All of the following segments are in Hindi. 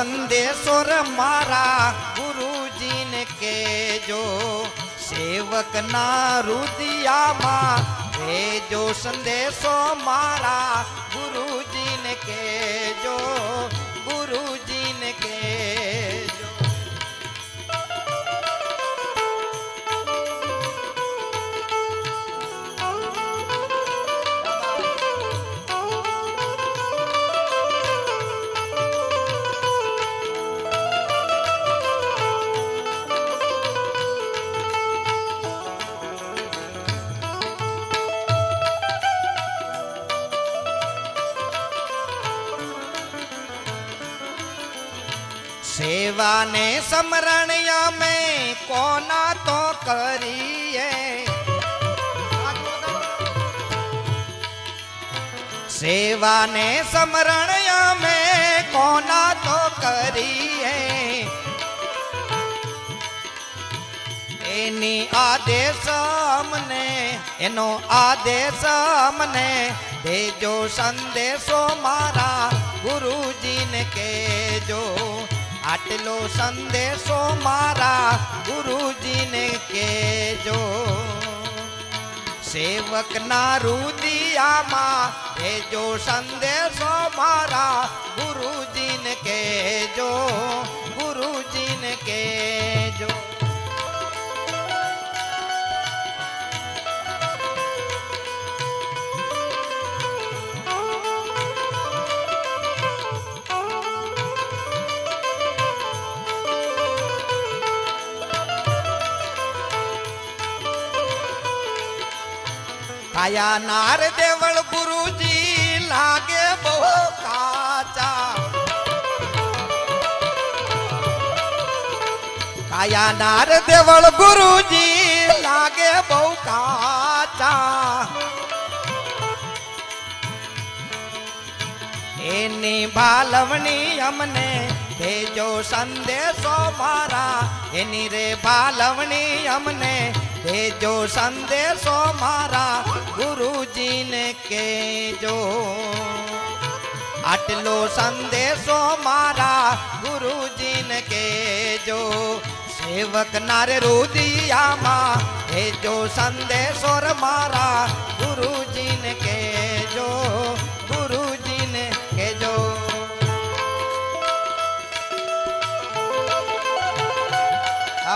संदेशो रे मारा गुरुजी ने केजो सेवक ना रुदिया मां भेजो संदेशो मारा गुरुजी ने केजो गुरुजी ने केजो। सेवा ने समरणिया में कोना तो करिए सेवा ने समरणिया में कोना तो करिए एनी आदेश हमने एनो आदेश हमने भेजो संदेशो मारा गुरुजी ने केजो आटलो संदेशो मारा गुरुजी ने केजो सेवक ना रुदिया मां भेजो संदेशो मारा गुरुजी ने केजो गुरुजी ने केजो। काया नार देवल गुरुजी लागे बहु काचा काया नार देवल गुरुजी लागे बहु काचा एनी बालवनी हमने भेजो संदेशो मारा एनी रे बालवनी हमने भेजो संदेशो मारा गुरुजी ने केजो आटलो संदेशो मारा गुरुजी ने केजो सेवक नारे रुदिया मां भेजो संदेशो रे मारा गुरुजी ने केजो गुरुजी ने केजो।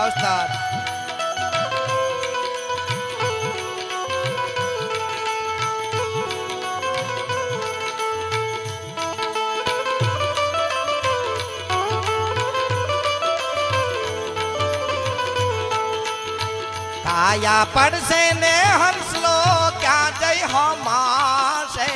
उस्ताद काया पड़से ने हंसलो क्या जय हो मासे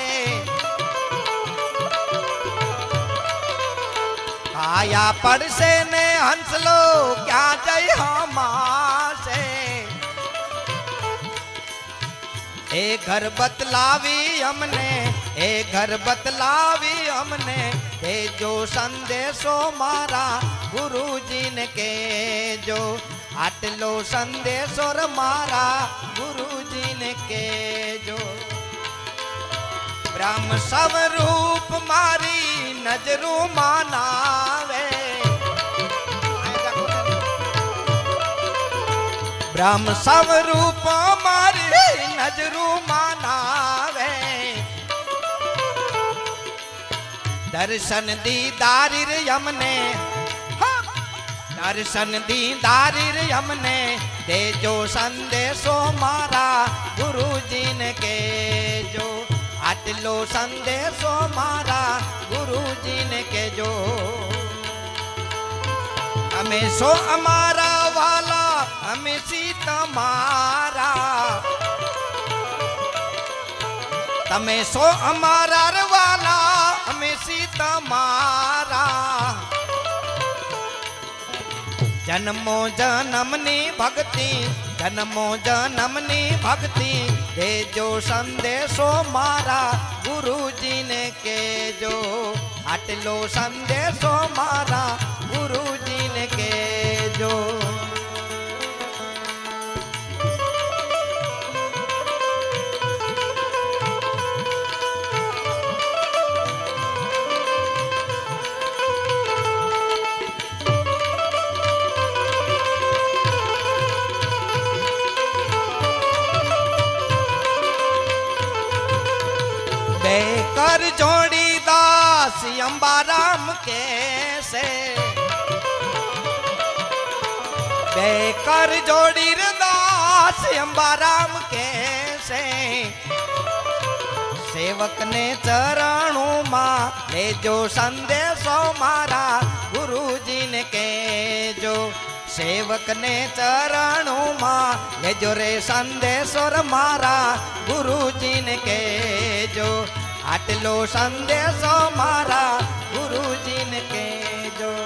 काया पड़से ने हंसलो क्या जय हो मासे ए घर बतलावी हमने ए घर बतलावी हमने भेजो संदेशो मारा गुरुजी ने केजो आटलो संदेशो रे मारा गुरुजी ने केजो ब्रह्म स्वरूप मारी नजरू मानावे ब्रह्म स्वरूप मारी नजरू मानावे दर्शन दीदारी रे हमने दर्शन दीदारी रे हमने देजो संदेशो मारा गुरुजी ने केजो आटलो संदेशो मारा गुरुजी ने केजो हमें सो अमारा वाला हमें सीता मारा तमें सो अमारा वाला हमें सीता मारा जन्मो जन्मनी भक्ति जन्मो जन्मनी भक्ति भेजो संदेशो मारा गुरुजी ने केजो आटलो संदेशो मारा गुरुजी ने केजो। कर जोड़ी दास अंबाराम के से कर जोड़ी दास अंबाराम के से सेवक ने चरणों मां ले जो संदेशो मारा गुरुजी ने के जो सेवक ने चरणों मां ले जो रे संदेशो मारा गुरुजी ने के जो आटलो संदेशो मारा गुरुजी ने के जो।